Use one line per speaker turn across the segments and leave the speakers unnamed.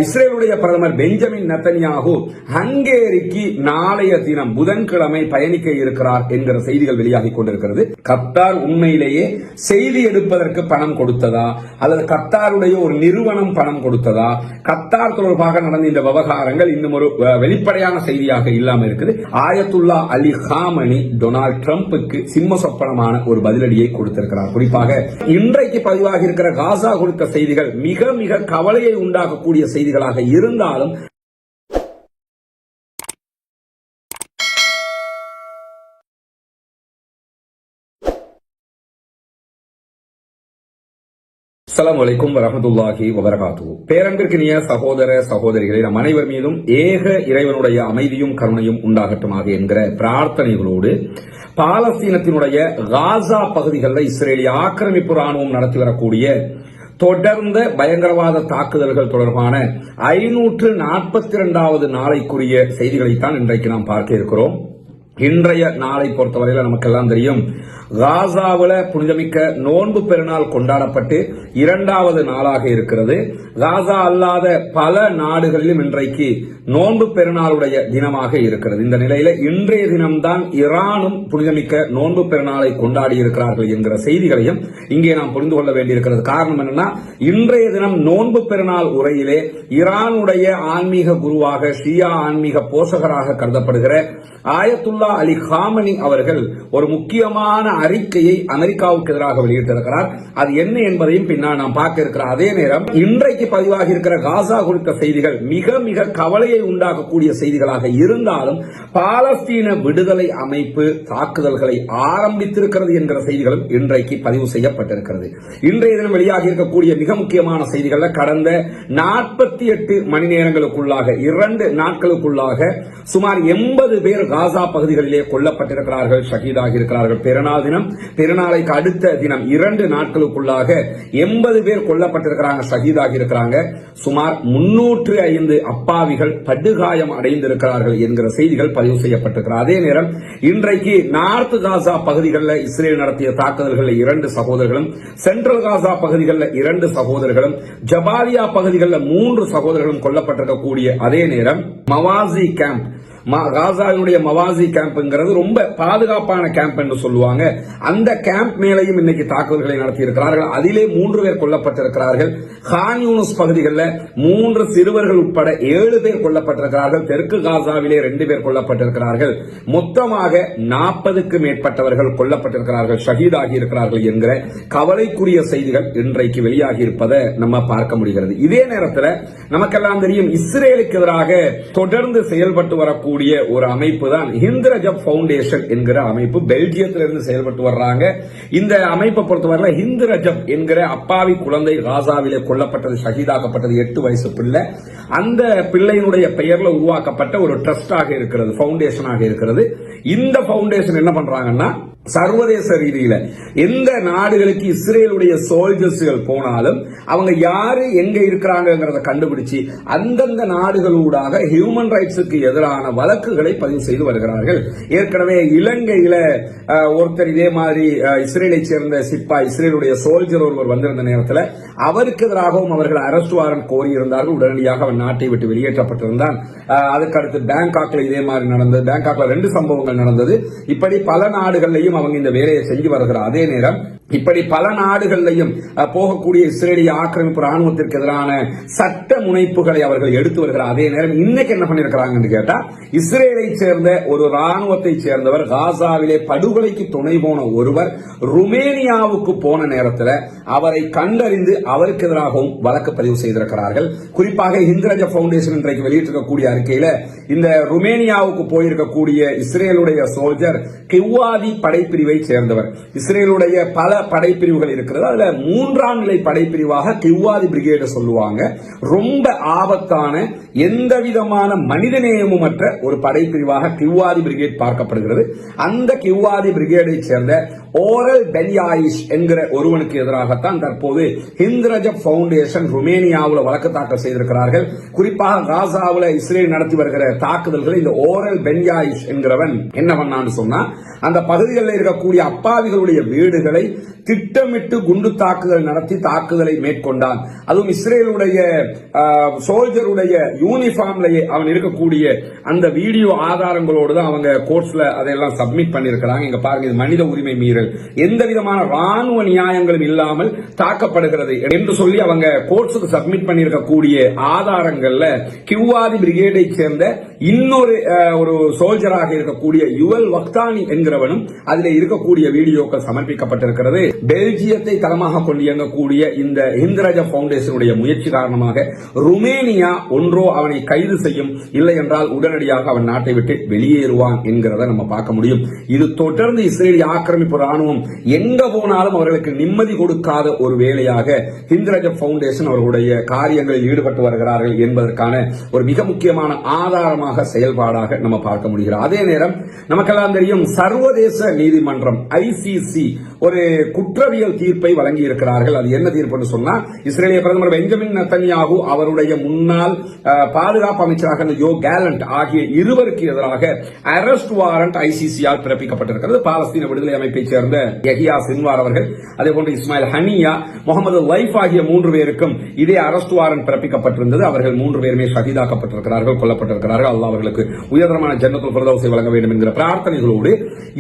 இஸ்ரேலுடைய பிரதமர் பெஞ்சமின் நெத்தன்யாகு ஹங்கேரிக்கு நாளைய தினம் புதன்கிழமை பயணிக்க இருக்கிறார் என்கிற செய்திகள் வெளியாகிக் கொண்டிருக்கிறது. கத்தார் உண்மையிலேயே செய்தி எடுப்பதற்கு பணம் கொடுத்ததா அல்லது கத்தாருடைய ஒரு நிறுவனம் பணம் கொடுத்ததா, கத்தார் தொடர்பாக நடந்த இந்த விவகாரங்கள் இன்னும் ஒரு வெளிப்படையான செய்தியாக இல்லாமல் இருக்குது. ஆயத்துல்லா அலி காமனி டொனால்ட் ட்ரம்புக்கு சிம்ம சொப்பனமான ஒரு பதிலடியை கொடுத்திருக்கிறார். குறிப்பாக இன்றைக்கு பதிவாகி இருக்கிற காசா கொடுத்த செய்திகள் மிக மிக கவலையை உண்டாக்கக்கூடிய செய்திகளாக இருந்தாலும் அஸ்ஸலாமு அலைக்கும் வரஹ்மத்துல்லாஹி வபரகாத்துஹு. பேரன்பிற்கினிய சகோதர சகோதரிகளை நம் அனைவர் மீதும் ஏக இறைவனுடைய அமைதியும் கருணையும் உண்டாகட்டுமாக என்கிற பிரார்த்தனைகளோடு பாலஸ்தீனத்தினுடைய காசா பகுதிகளில் இஸ்ரேலிய ஆக்கிரமிப்பு ராணுவம் நடத்தி வரக்கூடிய தொடர்ந்த பயங்கரவாத தாக்குதல்கள் தொடர்பான 542வது நாளைக்குரிய செய்திகளைத்தான் இன்றைக்கு நாம் பார்க்க இருக்கிறோம். இன்றைய நாளை பொறுத்தவரையில் நமக்கெல்லாம் தெரியும், காசாவில் புனிதமிக்க நோன்பு பெருநாள் கொண்டாடப்பட்டு 2வது நாளாக இருக்கிறது. காசா அல்லாத பல நாடுகளிலும் இன்றைக்கு நோன்பு பெருநாளுடைய தினமாக இருக்கிறது. இந்த நிலையில இன்றைய தினம்தான் ஈரானும் புனிதமிக்க நோன்பு பெருநாளை கொண்டாடி இருக்கிறார்கள் என்கிற செய்திகளையும் இங்கே நாம் புரிந்து கொள்ள வேண்டியிருக்கிறது. காரணம் என்னன்னா, இன்றைய தினம் நோன்பு பெருநாள் உரையிலே ஈரானுடைய ஆன்மீக குருவாக ஷியா ஆன்மீக போஷகராக கருதப்படுகிற ஆயத்துல்லா அலி காமனி அவர்கள் ஒரு முக்கியமான அறிக்கையை அமெரிக்காவுக்கு எதிராக வெளியிட்டிருக்கிறார். அது என்ன என்பதையும் பின்னால் நாம் பார்க்க இருக்கிறோம். அதே நேரம் இன்றைக்கு பதிவாகி இருக்கிற காசா குறித்த செய்திகள் மிக மிக கவலையை உண்டாக்கக்கூடிய செய்திகளாக இருந்தாலும் பாலஸ்தீன விடுதலை அமைப்பு தாக்குதல்களை ஆரம்பித்திருக்கிறது என்கிற செய்திகளும் இன்றைக்கு பதிவு செய்யப்பட்டிருக்கிறது. இன்றைய தினம் வெளியாகி இருக்கக்கூடிய மிக முக்கியமான செய்திகள், கடந்த 48 மணி நேரங்களுக்குள்ளாக 2 நாட்களுக்குள்ளாக சுமார் 80 பேர் காசா பகுதிகளிலே கொல்லப்பட்டிருக்கிறார்கள், ஷஹீதாகி இருக்கிறார்கள். பெருநாள் தினம், பெருநாளைக்கு அடுத்த தினம் 2 நாட்களுக்குள்ளாக 80 பேர் கொல்லப்பட்டிருக்கிறாங்க, ஷஹீதாகி இருக்கிறாங்க. சுமார் 305 அப்பாவிகள் படுகாயம் அடைந்திருக்கிறார்கள் என்கிற செய்திகள் பதிவு செய்யப்பட்டிருக்கிறார். அதே நேரம் இன்றைக்கு நார்த் காசா பகுதிகளில் இஸ்ரேல் நடத்திய தாக்குதல்களில் 2 சகோதரர்களும், சென்ட்ரல் காசா பகுதிகளில் 2 சகோதரர்களும், ஜபாலியா பகுதிகளில் 3 சகோதரர்களும் கொல்லப்பட்டிருக்கக்கூடிய அதே நேரம் மவாசி கேம்ப், காசாவினுடைய மவாசி கேம்ப்ங்கிறது ரொம்ப பாதுகாப்பான கேம்ப் என்று சொல்லுவாங்க. அந்த கேம்ப் மேலையும் இன்னைக்கு தாக்குதல்களை நடத்தி இருக்கிறார்கள். அதிலே 3 பேர் கொல்லப்பட்டிருக்கிறார்கள். கான் யூனிஸ் பகுதிகளில் 3 சிறுவர்கள் உட்பட 7 பேர் கொல்லப்பட்டிருக்கிறார்கள். தெற்கு காசாவிலே 2 பேர் கொல்லப்பட்டிருக்கிறார்கள். மொத்தமாக 40க்கு மேற்பட்டவர்கள் கொல்லப்பட்டிருக்கிறார்கள், ஷஹீதாகி இருக்கிறார்கள் என்கிற கவலைக்குரிய செய்திகள் இன்றைக்கு வெளியாகி இருப்பதை நம்ம பார்க்க முடிகிறது. இதே நேரத்தில் நமக்கெல்லாம் தெரியும், இஸ்ரேலுக்கு எதிராக தொடர்ந்து செயல்பட்டு வரக்கூடிய ஒரு அமைப்பு தான் ஹிந்த் ரஜப் ஃபவுண்டேஷன் என்கிற அமைப்பு. பெல்ஜியத்திலிருந்து செயல்பட்டு வர்றாங்க. இந்த அமைப்பை பொறுத்தவரை ஹிந்த் ரஜப் என்கிற அப்பாவி குழந்தை காசாவிலே கொல்லப்பட்டது, ஷஹீதாக்கப்பட்டது, 8 வயசு பிள்ளை. அந்த பிள்ளையினுடைய பெயர்ல உருவாக்கப்பட்ட ஒரு ட்ரஸ்டாக இருக்கிறது, ஃபவுண்டேஷனாக இருக்கிறது. இந்த ஃபவுண்டேஷன் என்ன பண்றாங்கன்னா, சர்வதேச ரீதியில எந்த நாடுகளுக்கு இஸ்ரேலுடைய சோல்ஜர்ஸ்கள் போனாலும் அவங்க யாரு எங்க இருக்கிறாங்கிறத கண்டுபிடிச்சு அந்தந்த நாடுகளூடாக ஹியூமன் ரைட்ஸுக்கு எதிரான வழக்குகளை பதிவு செய்து வருகிறார்கள். ஏற்கனவே இலங்கையில ஒருத்தர் இதே மாதிரி இஸ்ரேலை சேர்ந்த சிப்பாய், இஸ்ரேலுடைய சோல்ஜர் ஒருவர் வந்திருந்த நேரத்தில் அவருக்கு எதிராகவும் அவர்கள் அரெஸ்ட் வாரண்ட் கோரியிருந்தார்கள். உடனடியாக அவன் நாட்டை விட்டு வெளியேற்றப்பட்டிருந்தான். அதுக்கடுத்து பேங்காக்ல இதே மாதிரி நடந்தது. பேங்காக்ல 2 சம்பவங்கள் நடந்தது. இப்படி பல நாடுகளையும் அவங்க இந்த வேலையை செஞ்சு வருகிறார். அதே நேரம் இப்படி பல நாடுகளிலையும் போகக்கூடிய இஸ்ரேலிய ஆக்கிரமிப்பு ராணுவத்திற்கு எதிரான சட்ட முனைப்புகளை அவர்கள் எடுத்து வருகிறார். அதே நேரம் இன்னைக்கு என்ன பண்ணிருக்கிறாங்கன்னு கேட்டா, இஸ்ரேலை சேர்ந்த ஒரு ராணுவத்தை சேர்ந்தவர் காசாவிலே படுகொலைக்கு துணை போன ஒருவர் ருமேனியாவுக்கு போன நேரத்தில் அவரை கண்டறிந்து அவருக்கு எதிராகவும் வழக்கு பதிவு செய்திருக்கிறார்கள். குறிப்பாக ஹிந்த் ரஜப் ஃபவுண்டேஷன் இன்றைக்கு வெளியிட்டிருக்கக்கூடிய அறிக்கையில இந்த ருமேனியாவுக்கு போயிருக்கக்கூடிய இஸ்ரேலுடைய சோல்ஜர் கிவ்வாதி படைப்பிரிவை சேர்ந்தவர். இஸ்ரேலுடைய பல படைப்பிரிவுகள் இருக்கிறது. அதுல 3ஆம் நிலை படைப்பிரிவாக கிவ்வாதி பிரிகேடு சொல்லுவாங்க. ரொம்ப ஆபத்தான, எந்த விதமான மனிதநேயமுமற்ற ஒரு படைப்பிரிவாக கிவ்வாதி பிரிகேட் பார்க்கப்படுகிறது. அந்த கிவ்வாதி பிரிகேடை சேர்ந்த ஓரல் பென்யாயிஷ் என்கிற ஒருவனுக்கு எதிராகத்தான் தற்போது ஹிந்த் ரஜப் ஃபவுண்டேஷன் ருமேனியாவில் வழக்கு தாக்கல் செய்திருக்கிறார்கள். குறிப்பாக காசாவில் இஸ்ரேல் நடத்தி வருகிற தாக்குதல்கள் இந்த ஓரல் பென்யாயிஷ் என்கிறவன் என்ன பண்ணான்னு சொன்னா, அந்த பகுதிகளில் இருக்கக்கூடிய அப்பாவிகளுடைய வீடுகளை திட்டமிட்டு குண்டு தாக்குதல் நடத்தி தாக்குதலை மேற்கொண்டான். அதுவும் இஸ்ரேலுடைய சோல்ஜருடைய யூனிஃபார்ம்லயே அவன் இருக்கக்கூடிய அந்த வீடியோ ஆதாரங்களோடு தான் அவங்க கோர்ட்ஸ்ல அதெல்லாம் சப்மிட் பண்ணிருக்கிறாங்க. இங்க பாருங்க, இது மனித உரிமை மீறல், எந்த விதமான ராணுவ நியாயங்களும் இல்லாமல் தாக்கப்படுகிறது என்று சொல்லி அவங்க கோர்ட்ஸுக்கு சப்மிட் பண்ணிருக்கக்கூடிய ஆதாரங்கள்ல கிவ்வாதி பிரிகேடை சேர்ந்த இன்னொரு ஒரு சோல்ஜராக இருக்கக்கூடிய யுவல் வக்தானி என்கிறவனும் அதில் இருக்கக்கூடிய வீடியோக்கள் சமர்ப்பிக்கப்பட்டிருக்கிறது. பெல்ஜியத்தை தளமாக கொண்டு இயங்கக்கூடிய இந்த ஹிந்த்ரஜ பவுண்டேஷனுடைய முயற்சி காரணமாக ருமேனியா ஒன்றோ அவனை கைது செய்யும், இல்லை என்றால் உடனடியாக அவன் நாட்டை விட்டு வெளியேறுவான் என்கிறத நம்ம பார்க்க முடியும். இது தொடர்ந்து இஸ்ரேலிய ஆக்கிரமிப்பு ராணுவம் எங்க போனாலும் அவர்களுக்கு நிம்மதி கொடுக்காத ஒரு வேலையாக ஹிந்த்ரஜ பவுண்டேஷன் அவர்களுடைய காரியங்களில் ஈடுபட்டு வருகிறார்கள் என்பதற்கான ஒரு மிக முக்கியமான ஆதாரமாக செயல்பாடாக நம்ம பார்க்க முடிகிறது. அதே நேரம் நமக்கெல்லாம் தெரியும், சர்வதேச நீதிமன்றம் ICC ஒரு குற்றவியல் தீர்ப்பை வழங்கி இருக்கிறார்கள். அது என்ன தீர்ப்புன்னு சொன்னா, இஸ்ரேலிய பிரதமர் பெஞ்சமின் நெத்தன்யாகு அவருடைய முன்னாள் பாதுகாப்பு அமைச்சராக யோ கேலண்ட் ஆகிய இருவருக்கு எதிராக அரெஸ்ட் வாரண்ட் ICC-யால் பிறப்பிக்கப்பட்டிருக்கிறது. பாலஸ்தீன விடுதலை அமைப்பை சேர்ந்த யஹியா சின்வார் அவர்கள், அதே போன்று இஸ்மாயில் ஹனியா, முகமது லைஃப் ஆகிய 3 பேருக்கும் இதே அரெஸ்ட் வாரண்ட் பிறப்பிக்கப்பட்டிருந்தது. அவர்கள் 3 பேருமே ஷஹீதாக்கப்பட்டிருக்கிறார்கள், கொல்லப்பட்டிருக்கிறார்கள். அல்லாஹ் அவர்களுக்கு உயர்தரமான ஜன்னத்துல் ஃபிர்தௌஸை வழங்க வேண்டும் என்கிற பிரார்த்தனைகளோடு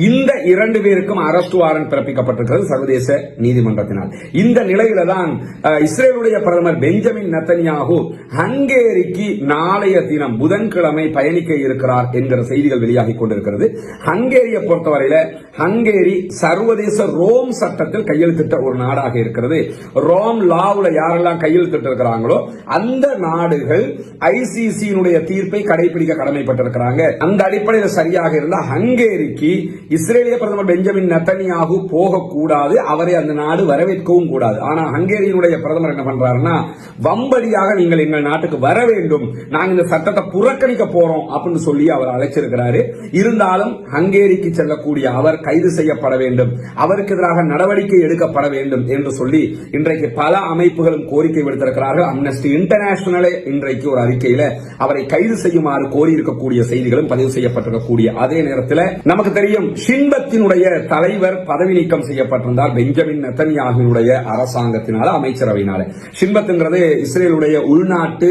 இந்த 2 பேருக்கும் அரெஸ்ட் வாரண்ட் பிறப்பிக்கப்பட்டிருக்கிறது சர்வதேச நீதிமன்றத்தினால். இந்த நிலையில தான் இஸ்ரேலுடைய பிரதமர் பெஞ்சமின் நெத்தன்யாகு ஹங்கேரிக்கு நாளைய தினம் புதன்கிழமை பயணிக்க இருக்கிறார் என்கிற செய்திகள் வெளியாகி கொண்டிருக்கிறது. ஹங்கேரியை பொறுத்தவரையில ஹங்கேரி சர்வதேச ரோம் சட்டத்தில் கையெழுத்திட்ட ஒரு நாடாக இருக்கிறது. ரோம் லாவுல யாரெல்லாம் கையெழுத்திட்டு இருக்கிறாங்களோ அந்த நாடுகள் ICC தீர்ப்பை கடைபிடிக்க கடமைப்பட்டிருக்கிறாங்க. அந்த அடிப்படையில் சரியாக இருந்தால் ஹங்கேரிக்கு இஸ்ரேலிய பிரதமர் பெஞ்சமின் நெத்தன்யாகு போகக்கூடாது, அவரை அந்த நாடு வரவேற்கவும் கூடாது. ஆனா ஹங்கேரியினுடைய பிரதமர் என்ன பண்றாருன்னா, வம்படியாக நீங்கள் எங்கள் நாட்டுக்கு வர வேண்டும், நாங்கள் இந்த சட்டத்தை புறக்கணிக்க போறோம் அப்படின்னு சொல்லி அவர் அழைச்சிருக்கிறாரு. இருந்தாலும் ஹங்கேரிக்கு செல்லக்கூடிய அவர் கைது செய்யப்பட வேண்டும், அவருக்கு எதிராக நடவடிக்கை எடுக்கப்பட வேண்டும் என்று சொல்லி இன்றைக்கு பல அமைப்புகளும் கோரிக்கை விடுத்திருக்கிறார்கள். அம்னஸ்டி இன்டர்நேஷனலே இன்றைக்கு ஒரு அறிக்கையில அவரை கைது செய்யுமாறு கோரியிருக்கக்கூடிய செய்திகளும் பதிவு செய்யப்பட்டிருக்கக்கூடிய அதே நேரத்தில் நமக்கு தெரியும், ஷின்பத்தினுடைய தலைவர் பதவி நீக்கம் செய்யப்பட்டிருந்தார் பெஞ்சமின் நெத்தன்யாகுவினுடைய அரசாங்கத்தினால, அமைச்சரவையினால. ஷின்பத்ங்கிறது இஸ்ரேலுடைய உள்நாட்டு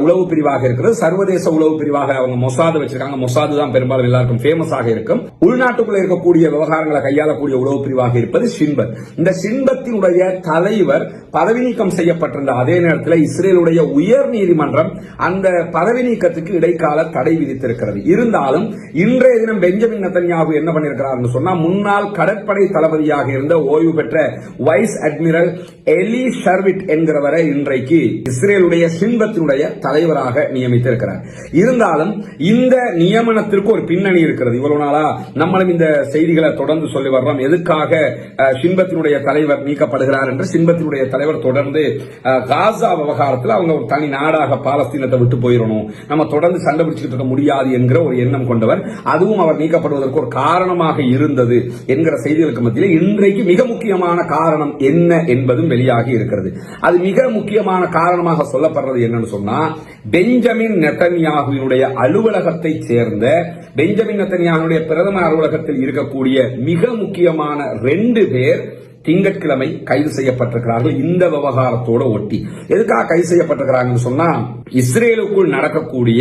உளவு பிரிவாக இருக்கிறது. சர்வதேச உளவு பிரிவாக அவங்க மொசாது வச்சிருக்காங்க. மொசாது தான் பெரும்பாலும் எல்லாருக்கும் ஃபேமஸ் ஆக இருக்கும். உள்நாட்டுக்குள்ள இருக்கக்கூடிய விவகாரங்களை கையாளக்கூடிய உளவு பிரிவாக இருப்பது ஷின்பத். இந்த ஷின்பத்தினுடைய தலைவர் பதவி நீக்கம் செய்யப்பட்டிருந்த அதே நேரத்தில் இஸ்ரேலுடைய உயர் நீதிமன்றம் அந்த பதவி நீக்கத்துக்கு இடைக்கால தடை விதித்திருக்கிறது. இருந்தாலும் இன்றைய தினம் பெஞ்சமின் நெத்தன்யாகு என்ன பண்ணிருக்கிறார் சொன்னா, முன்னாள் கடற்படை தளபதியாக இருந்த ஓய்வு பெற்ற வைஸ் அட்மிரல் எலி ஷர்விட் என்கிறவரை இன்றைக்கு இஸ்ரேலுடைய ஷின்பத்தினுடைய தலைவராக நியமித்திருக்கிறார். இருந்தாலும் இந்த நியமனத்திற்கு ஒரு பின்னணி இருக்கிறது. இவ்வளவு நாளா நம்மளும் இந்த செய்திகளை தொடர்ந்து சொல்லி வர்றோம். எதுக்காக ஷின்பத்தினுடைய தலைவர் நீக்கப்படுகிறார் என்று. ஷின்பத்தினுடைய தலைவர் தொடர்ந்து காசா விவகாரத்தில் அவங்க ஒரு தனி நாடாக பாலஸ்தீனத்தை விட்டு போயிடணும், நம்ம தொடர்ந்து சண்டை பிடிச்சிட்டு இருக்க முடியாது என்கிற ஒரு எண்ணம் கொண்டவர். அதுவும் அவர் நீக்கப்படுவதற்கு ஒரு காரணமாக இருந்தது என்கிற செய்திகளுக்கு மத்தியில் இன்றைக்கு மிக முக்கியமான காரணம் என்ன என்பதும் வெளியாகி இருக்கிறது. அது மிக முக்கியமான காரணமாக சொல்லப்படுறது என்னன்னு சொன்னா, பெஞ்சமின் நெத்தன்யாகுவினுடைய அலுவலகத்தை சேர்ந்த பெஞ்சமின் நெத்தன்யாகுவினுடைய பிரதமர் அலுவலகத்தில் இருக்கக்கூடிய மிக முக்கியமான 2 பேர் திங்கட்கிழமை கைது செய்யப்பட்டிருக்கிறார்கள். இந்த விவகாரத்தோட ஒட்டி எதுக்காக கைது செய்யப்பட்டிருக்கிறாங்கன்னு சொன்னா, இஸ்ரேலுக்குள் நடக்கக்கூடிய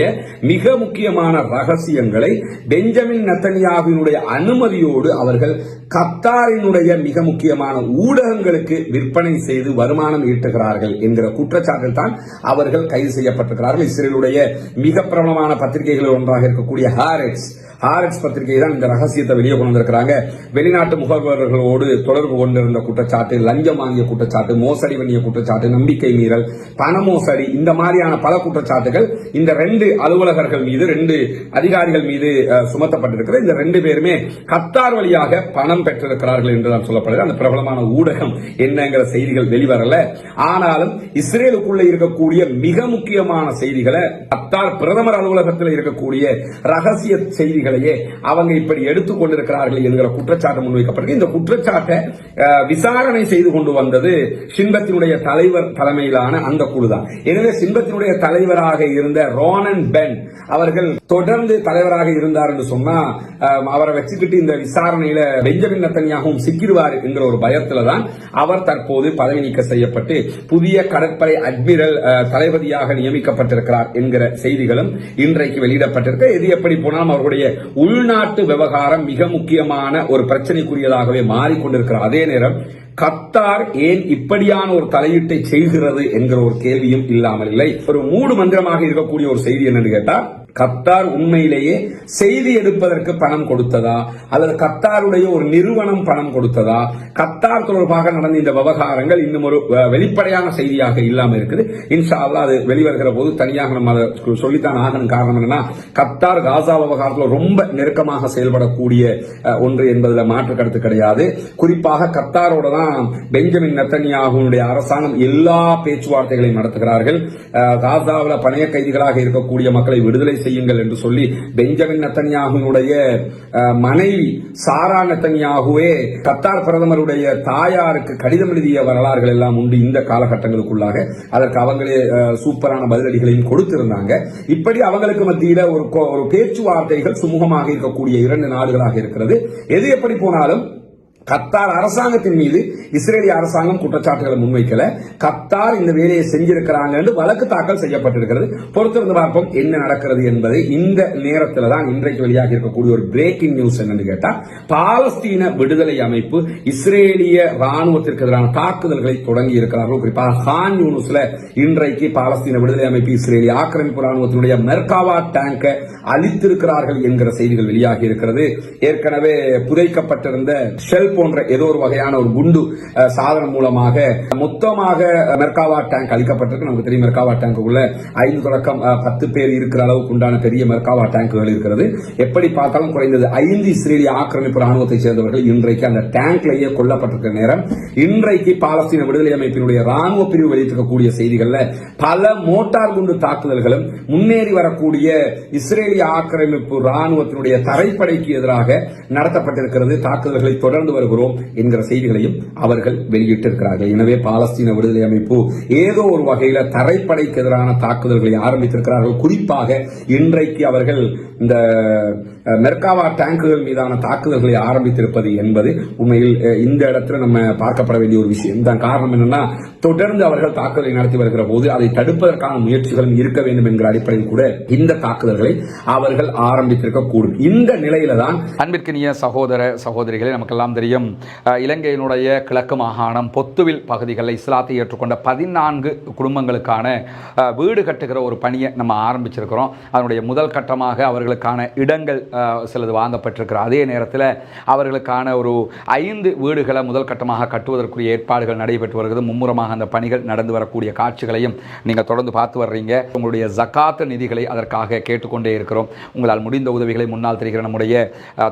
மிக முக்கியமான ரகசியங்களை பெஞ்சமின் நெத்தன்யாகுவினுடைய அனுமதியோடு அவர்கள் கத்தாரினுடைய மிக முக்கியமான ஊடகங்களுக்கு விற்பனை செய்து வருமானம் ஈட்டுகிறார்கள் என்கிற குற்றச்சாட்டில் தான் அவர்கள் கைது செய்யப்பட்டிருக்கிறார்கள். இஸ்ரேலுடைய மிக பிரபலமான பத்திரிகைகளில் ஒன்றாக இருக்கக்கூடிய ஹாரெட்ஸ் பத்திரிகை தான் இந்த ரகசியத்தை வெளியே கொண்டு வந்திருக்கிறாங்க. வெளிநாட்டு முகவர்களோடு தொடர்பு கொண்டிருந்த குற்றச்சாட்டு, லஞ்சம் வாங்கிய குற்றச்சாட்டு, மோசடி பண்ணிய குற்றச்சாட்டு, நம்பிக்கை மீறல், பண மோசடி, இந்த மாதிரியான பல குற்றச்சாட்டுகள் இந்த 2 அலுவலகர்கள் மீது, 2 அதிகாரிகள் மீது சுமத்தப்பட்டிருக்கிறது. இந்த 2 பேருமே கத்தார் வழியாக பணம் பெற்றிருக்கிறார்கள் என்றுதான் சொல்லப்படுகிறது. அந்த பிரபலமான ஊடகம் என்னங்கிற செய்திகள் வெளிவரல. ஆனாலும் இஸ்ரேலுக்குள்ள இருக்கக்கூடிய மிக முக்கியமான செய்திகளை கத்தார் பிரதமர் அலுவலகத்தில் இருக்கக்கூடிய ரகசிய செய்திகள் அவங்க இப்படி எடுத்துக் கொண்டிருக்கிறார்கள் என்கிற குற்றச்சாட்டு முன்வைக்கப்பட்டிருக்கு. இந்த குற்றச்சாட்டை விசாரணை செய்து கொண்டு வந்தது ஷின்பத்தினுடைய தலைவர் தலைமையிலான அந்த குழுதான். எனவே ஷின்பத்தினுடைய தலைவராக இருந்த ரோனன் பென் அவர்கள் தொடர்ந்து தலைவராக இருந்தார் என்று சொன்னா அவரை வச்சுக்கிட்டு இந்த விசாரணையில பெஞ்சமின் நெத்தன்யாகும் சிக்கிடுவார் என்கிற ஒரு பயத்துல தான் அவர் தற்போது பதவி நீக்க செய்யப்பட்டு புதிய கடற்படை அட்மிரல் தளபதியாக நியமிக்கப்பட்டிருக்கிறார் என்கிற செய்திகளும் இன்றைக்கு வெளியிடப்பட்டிருக்க. எது எப்படி போனாலும் அவர்களுடைய உள்நாட்டு விவகாரம் மிக முக்கியமான ஒரு பிரச்சனைக்குரியதாகவே மாறிக்கொண்டிருக்கிறார். அதே நேரம் கத்தார் ஏன் இப்படியான ஒரு தலையீட்டை செய்கிறது என்கிற ஒரு கேள்வியும் இல்லாமல் இல்லை. ஒரு மூடு மந்திரமாக இருக்கக்கூடிய ஒரு செய்தி என்னன்னு கேட்டா, கத்தார் உண்மையிலேயே செய்தி எடுப்பதற்கு பணம் கொடுத்ததா அல்லது கத்தாருடைய ஒரு நிறுவனம் பணம் கொடுத்ததா, கத்தார் தொடர்பாக நடந்த இந்த விவகாரங்கள் இன்னும் ஒரு வெளிப்படையான செய்தியாக இல்லாமல் இருக்குது. இன்ஷா அல்லாஹ் அது வெளிவருகிற போது தனியாக நம்ம அதை சொல்லித்தான் ஆகணும். காரணம் என்னன்னா, கத்தார் காசா விவகாரத்தில் ரொம்ப நெருக்கமாக செயல்படக்கூடிய ஒன்று என்பதில் மாற்று கருத்து கிடையாது. குறிப்பாக கத்தாரோட தான் பெஞ்சமின் நெத்தன்யாகுனுடைய அரசாங்கம் எல்லா பேச்சுவார்த்தைகளையும் நடத்துகிறார்கள். காசாவில் பணைய கைதிகளாக இருக்கக்கூடிய மக்களை விடுதலை செய்யுங்கள் என்று சொல்லி பெஞ்சமின் நெத்தன்யாகுனுடைய மனைவி சாரா நெத்தன்யாகுவே கத்தார் பிரதமருடைய தாயாருக்கு கடிதம் எழுதிய வரலாறுகள் எல்லாம் உண்டு. இந்த காலகட்டங்களுக்குள்ளாக அதற்கு அவங்களே சூப்பரான பதிலடிகளையும் கொடுத்திருந்தாங்க. இப்படி அவங்களுக்கு மத்தியில ஒரு பேச்சுவார்த்தைகள் சுமூகமாக இருக்கக்கூடிய இரண்டு நாடுகளாக இருக்கிறது. எது எப்படி போனாலும் கத்தார் அரசாங்கத்தின் மீது இஸ்ரேலிய அரசாங்கம் குற்றச்சாட்டுகளை முன்வைக்கல. கத்தார் இந்த வேலையை செஞ்சிருக்கிறாங்க என்று வழக்கு தாக்கல் செய்யப்பட்டிருக்கிறது. பொறுத்திருந்து பார்ப்போம் என்ன நடக்கிறது என்பதை. இந்த நேரத்தில் தான் இன்றைக்கு வெளியாக இருக்கக்கூடிய ஒரு பிரேக்கிங் நியூஸ் என்னன்னு கேட்டா, பாலஸ்தீன விடுதலை அமைப்பு இஸ்ரேலிய ராணுவத்திற்கு எதிரான தாக்குதல்களை தொடங்கி இருக்கிறார்கள். குறிப்பாக கான் யூனிஸ்ல இன்றைக்கு பாலஸ்தீன விடுதலை அமைப்பு இஸ்ரேலிய ஆக்கிரமிப்பு ராணுவத்தினுடைய மெர்காவா டேங்கை அழித்திருக்கிறார்கள் என்கிற செய்திகள் வெளியாகி இருக்கிறது. ஏற்கனவே புதைக்கப்பட்டிருந்த ஷெல் போன்ற ஏதோ ஒரு வகையான ஒரு குண்டு சாதனம் மூலமாக மொத்தமாக மெர்காவா டேங்க் அளிக்கப்பட்டிருக்கு. நமக்கு தெரியும் மெர்காவா டேங்குள்ள 5 தொடக்கம் 10 பேர் இருக்கிற அளவுக்கு உண்டான பெரிய மெர்காவா டேங்குகள் இருக்கிறது. எப்படி பார்த்தாலும் குறைந்தது 5 இஸ்ரேலிய ஆக்கிரமிப்பு ராணுவத்தை சேர்ந்தவர்கள் இன்றைக்கு அந்த டேங்க்லேயே கொல்லப்பட்டிருக்கிற நேரம். இன்றைக்கு பாலஸ்தீன விடுதலை அமைப்பினுடைய ராணுவ பிரிவு வெளியிட்டிருக்கக்கூடிய செய்திகள்ல பல மோட்டார் குண்டு தாக்குதல்களும் முன்னேறி வரக்கூடிய இஸ்ரேலிய ஆக்கிரமிப்பு ராணுவத்தினுடைய தரைப்படைக்கு எதிராக நடத்தப்பட்டிருக்கிறது. தாக்குதல்களை தொடர்ந்து வருகிறோம் என்கிற செய்திகளையும் அவர்கள் வெளியிட்டிருக்கிறார்கள். எனவே பாலஸ்தீன விடுதலை அமைப்பு ஏதோ ஒரு வகையில தரைப்படைக்கு எதிரான தாக்குதல்களை ஆரம்பித்திருக்கிறார்கள். குறிப்பாக இன்றைக்கு அவர்கள் இந்த மெர்காவா டேங்குகள் மீதான தாக்குதல்களை ஆரம்பித்திருப்பது என்பது உண்மையில் இந்த இடத்துல நம்ம பார்க்கப்பட வேண்டிய ஒரு விஷயம் தான். காரணம் என்னன்னா, தொடர்ந்து அவர்கள் தாக்குதலை நடத்தி வருகிற போது அதை தடுப்பதற்கான முயற்சிகளும் இருக்க வேண்டும் என்கிற அடிப்படையில் கூட இந்த தாக்குதல்களை அவர்கள் ஆரம்பித்திருக்க கூடும். இந்த நிலையில தான்
அன்பிற்கினிய சகோதர சகோதரிகளை நமக்கெல்லாம் தெரியும், இலங்கையினுடைய கிழக்கு மாகாணம் பொத்துவில் பகுதிகளில் இஸ்லாத்தை ஏற்றுக்கொண்ட 14 குடும்பங்களுக்கான வீடு கட்டுகிற ஒரு பணியை நம்ம ஆரம்பிச்சிருக்கிறோம். அதனுடைய முதல் கட்டமாக அவர்களுக்கான இடங்கள் சிலது வாங்கப்பட்டிருக்கிற அதே நேரத்தில் அவர்களுக்கான ஒரு 5 வீடுகளை முதல் கட்டமாக கட்டுவதற்குரிய ஏற்பாடுகள் நடைபெற்று வருகிறது. மும்முரமாக அந்த பணிகள் நடந்து வரக்கூடிய காட்சிகளையும் நீங்கள் தொடர்ந்து பார்த்து வர்றீங்க. உங்களுடைய ஜகாத் நிதிகளை அதற்காக கேட்டுக்கொண்டே இருக்கிறோம். உங்களால் முடிந்த உதவிகளை முன்னால் தெரிகிற நம்முடைய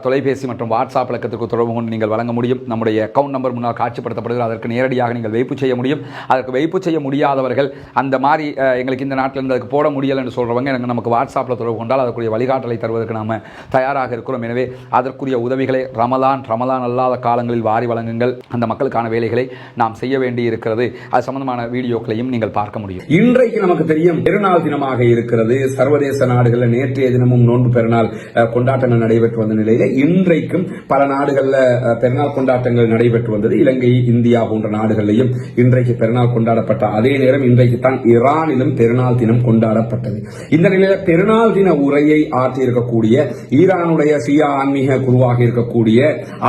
தொலைபேசி மற்றும் வாட்ஸ்அப் இலக்கத்திற்கு தொடர்பு கொண்டு நீங்கள் வழங்க முடியும். நம்முடைய அக்கௌண்ட் நம்பர் முன்னால் காட்சிப்படுத்தப்படுகிறது. அதற்கு நேரடியாக நீங்கள் வைப்பு செய்ய முடியும். அதற்கு வைப்பு செய்ய முடியாதவர்கள் அந்த மாதிரி எங்களுக்கு இந்த நாட்டில் இருந்து அதுக்கு போட முடியலை என்று சொல்றவங்க நமக்கு வாட்ஸ்அப்பில் தொடர்பு கொண்டால் அதற்குரிய வழிகாட்டலை தருவதற்கு நாம் தயாராக இருக்கிறோம். எனவே அதற்குரிய உதவிகளை ரமலான் அல்லாத காலங்களில் வாரி வழங்குங்கள். அந்த மக்களுக்கான வேலைகளை நாம் செய்ய வேண்டி இருக்கிறது. அது சம்பந்தமான வீடியோக்களையும் நீங்கள் பார்க்க முடியும்.
இன்றைக்கு நமக்கு தெரியும் பெருநாள் தினமாக இருக்கிறது. சர்வதேச நாடுகளில் நேற்றைய தினமும் நோன்பு பெருநாள் கொண்டாட்டங்கள் நடைபெற்று வந்த நிலையில இன்றைக்கும் பல நாடுகளில் பெருநாள் கொண்டாட்டங்கள் நடைபெற்று வந்தது. இலங்கை, இந்தியா போன்ற நாடுகளிலும் இன்றைக்கு பெருநாள் கொண்டாடப்பட்ட அதே நேரம் இன்றைக்கு தான் ஈரானிலும் பெருநாள் தினம் கொண்டாடப்பட்டது. இந்த நிலையில பெருநாள் தின உரையை ஆற்றியிருக்கக்கூடிய ஈரானுடைய ஷியா ஆன்மீக குருவாக இருக்கக்கூடிய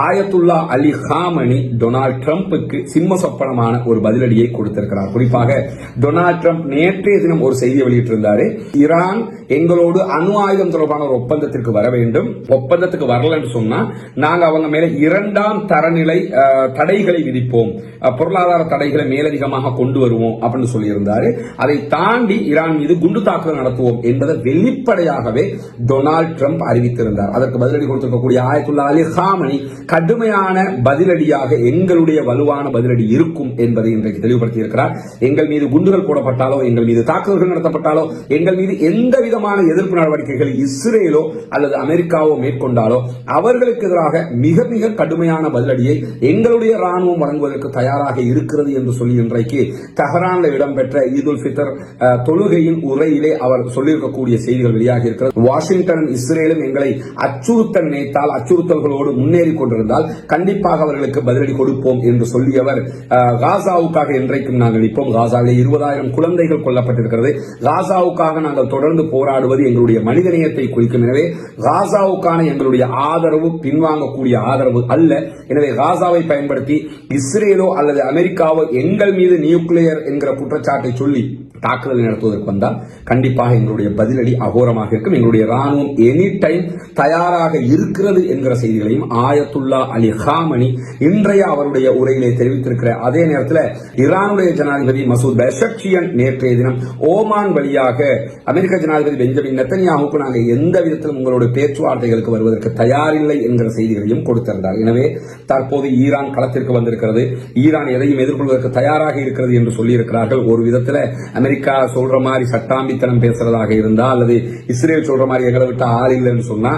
ஆயத்துல்லா அலி காமனி டொனால்ட் ட்ரம்புக்கு சிம்ம சொப்பனமான ஒரு பதிலடியை கொடுத்திருக்கிறார். குறிப்பாக டொனால்ட் ட்ரம்ப் நேற்றைய தினம் ஒரு செய்தியை வெளியிட்டிருந்தாரு. ஈரான் எங்களோடு அணு ஆயுதம் தொடர்பான ஒரு ஒப்பந்தத்திற்கு வர வேண்டும். ஒப்பந்தத்துக்கு வரல என்று சொன்னா நாங்க அவங்க மேல 2ஆம் தரநிலை தடைகளை விதிப்போம், பொருளாதார தடைகளை மேலதிகமாக கொண்டு வருவோம் அப்படின்னு சொல்லியிருந்தாரு. அதை தாண்டி ஈரான் மீது குண்டு தாக்குதல் நடத்துவோம் என்பதை வெளிப்படையாகவே டொனால்ட் ட்ரம்ப் அறிவித்திருந்தார். அதற்கு பதிலடி கொடுத்திருக்கக்கூடிய ஆயத்துல்லா அலி காமனி கடுமையான பதிலடியாக எங்களுடைய வலுவான பதிலடி இருக்கும் என்பதை இன்றைக்கு தெளிவுபடுத்தி இருக்கிறார். எங்கள் மீது குண்டுகள் போடப்பட்டாலோ, எங்கள் மீது தாக்குதல்கள் நடத்தப்பட்டாலோ, எங்கள் மீது எந்த விதமான எதிர்ப்பு நடவடிக்கைகள் இஸ்ரேலோ அல்லது அமெரிக்காவோ மேற்கொண்டாலோ அவர்களுக்கு எதிராக மிக மிக கடுமையான பதிலடியை எங்களுடைய ராணுவம் வழங்குவதற்கு தயாராக இருக்கிறது என்று சொல்லி இன்றைக்கு தெஹரானில் இடம்பெற்ற ஈதுல் ஃபித்ர் தொழுகையின் உரையிலே அவர் சொல்லியிருக்கக்கூடிய செய்திகள் வெளியாகி இருக்கிறது. வாஷிங்டன் இஸ்ரேலும் எங்களை அச்சுறுத்த நினைத்தால், அச்சுறுத்தல்களோடு முன்னேறி கொண்டிருந்தால் கண்டிப்பாக அவர்களுக்கு பதிலடி கொடுப்போம் என்று சொல்லியவர் காசாவுக்காக இன்றைக்கும் நாங்கள் நிற்போம். காசாவிலே 20,000 குழந்தைகள் கொல்லப்பட்டிருக்கிறது. காசாவுக்காக நாங்கள் தொடர்ந்து போராடுவது எங்களுடைய மனிதநேயத்தை குறிக்கும். எனவே காசாவுக்கான எங்களுடைய ஆதரவு பின்வாங்கக்கூடிய ஆதரவு அல்ல. எனவே காசாவை பயன்படுத்தி இஸ்ரேலோ அல்லது அமெரிக்காவோ எங்கள் மீது நியூக்ளியர் என்கிற குற்றச்சாட்டை சொல்லி தாக்குதல் நடத்துவதற்கு வந்தால் கண்டிப்பாக எங்களுடைய பதிலடி அகோரமாக இருக்கும். எங்களுடைய ராணுவம் எனி டைம் தயாராக இருக்கிறது என்கிற செய்திகளையும் ஆயத்துல்லா அலி காமனி இன்றைய அவருடைய உரையிலே தெரிவித்திருக்கிற அதே நேரத்தில் ஈரானுடைய ஜனாதிபதி மசூத் பெஷக்ஷியன் நேற்றைய தினம் ஓமான் வழியாக அமெரிக்க ஜனாதிபதி பெஞ்சமின் நெத்தன்யாஹுக்கு நாங்கள் எந்த விதத்திலும் உங்களுடைய பேச்சுவார்த்தைகளுக்கு வருவதற்கு தயாரில்லை என்கிற செய்திகளையும் கொடுத்திருந்தார். எனவே தற்போது ஈரான் களத்திற்கு வந்திருக்கிறது. ஈரான் எதையும் எதிர்கொள்வதற்கு தயாராக இருக்கிறது என்று சொல்லியிருக்கிறார்கள். ஒரு விதத்தில் அமெரிக்கா சொல்ற மாதிரி சட்டாம்பித்தனம் பேசுறதாக இருந்தா அல்லது இஸ்ரேல் சொல்ற மாதிரி எங்களை விட்டு ஆள் இல்லைன்னு சொன்னா,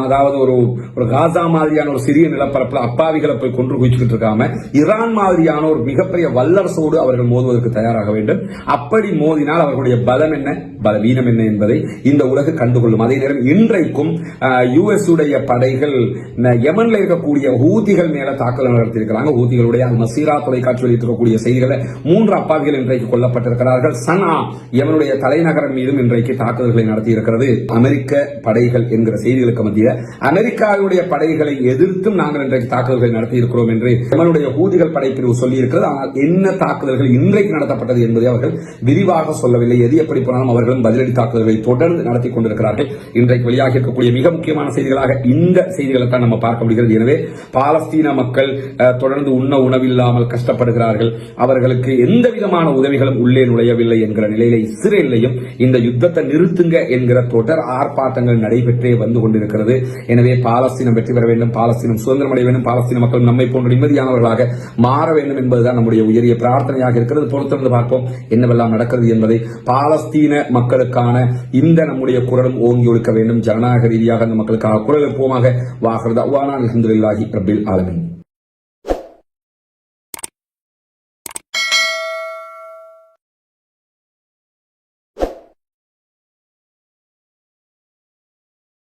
அதாவது ஒரு காசா மாதிரியான ஒரு சிறிய நிலப்பரப்புல அப்பாவிகளை போய் கொன்று குவிச்சுக்கிட்டு இருக்காம ஈரான் மாதிரியான ஒரு மிகப்பெரிய வல்லரசோடு அவர்கள் மோதுவதற்கு தயாராக வேண்டும். அப்படி மோதினால் அவர்களுடைய பலம் என்ன, பலவீனம் என்ன என்பதை இந்த உலகு கண்டுகொள்ளும். அதே நேரம் இன்றைக்கும் யுஎஸ் உடைய படைகள் யமன்ல இருக்கக்கூடிய ஹூதிகள் மேல தாக்குதல் நடத்தியிருக்கிறாங்க. ஹூதிகளுடைய அல் மசீரா தொலைக்காட்சி வெளியிட்டிருக்கக்கூடிய செய்திகளை 3 அப்பாவிகள் இன்றைக்கு கொல்லப்பட்டிருக்கிறார்கள். சனா யமனுடைய தலைநகரம் மீதும் இன்றைக்கு தாக்குதல்களை நடத்தியிருக்கிறது அமெரிக்க படைகள் என்கிற செய்திகளுக்கு மத்திய அமெரிக்காவுடைய படைகளை எதிர்த்தும் நாங்கள் இன்றைக்கு தாக்குதல்களை நடத்தியிருக்கிறோம் என்று யமனுடைய ஹூதிகள் படைப்பிரிவு சொல்லியிருக்கிறது. ஆனால் என்ன தாக்குதல்கள் இன்றைக்கு நடத்தப்பட்டது என்பதை அவர்கள் விரிவாக சொல்லவில்லை. எது எப்படி போனாலும் அவர்களும் பதிலடி தாக்குதல்களை தொடர்ந்து நடத்தி கொண்டிருக்கிறார்கள். இன்றைக்கு வெளியாக இருக்கக்கூடிய மிக முக்கியமான செய்திகளாக இந்த செய்திகளை தான் நம்ம பார்க்க முடிகிறது. எனவே பாலஸ்தீன மக்கள் தொடர்ந்து உணவில்லாமல் கஷ்டப்படுகிறார்கள். அவர்களுக்கு எந்த விதமான உதவிகளும் உள்ளே நுழையவில்லை என்கிற நிலையில இஸ்ரேலையும் இந்த யுத்தத்தை நிறுத்துங்க என்கிற தொடர் ஆர்ப்பாட்டங்கள் நடைபெற்றே வந்து கொண்டிருக்கிறது. எனவே பாலஸ்தீனம் வெற்றி பெற வேண்டும், பாலஸ்தீனம் சுதந்திரம் அடைய வேண்டும், பாலஸ்தீன மக்கள் நம்மை போன்ற நிம்மதியானவர்களாக மாற வேண்டும் என்பதுதான் நம்முடைய உயரிய பிரார்த்தனையாக இருக்கிறது. பொறுத்திருந்து பார்ப்போம் என்னவெல்லாம் நடக்கிறது என்பதை. பாலஸ்தீன மக்களுக்கான இந்த நம்முடைய குரலும் ஓங்கி ஒழிக்க வேண்டும். ஜனநாயக ரீதியாக அந்த மக்களுக்காக குரல் எழுப்புவோமாக. வாஹிர் தஅவானா அல்ஹம்துலில்லாஹி ரப்பில் ஆலமீன்.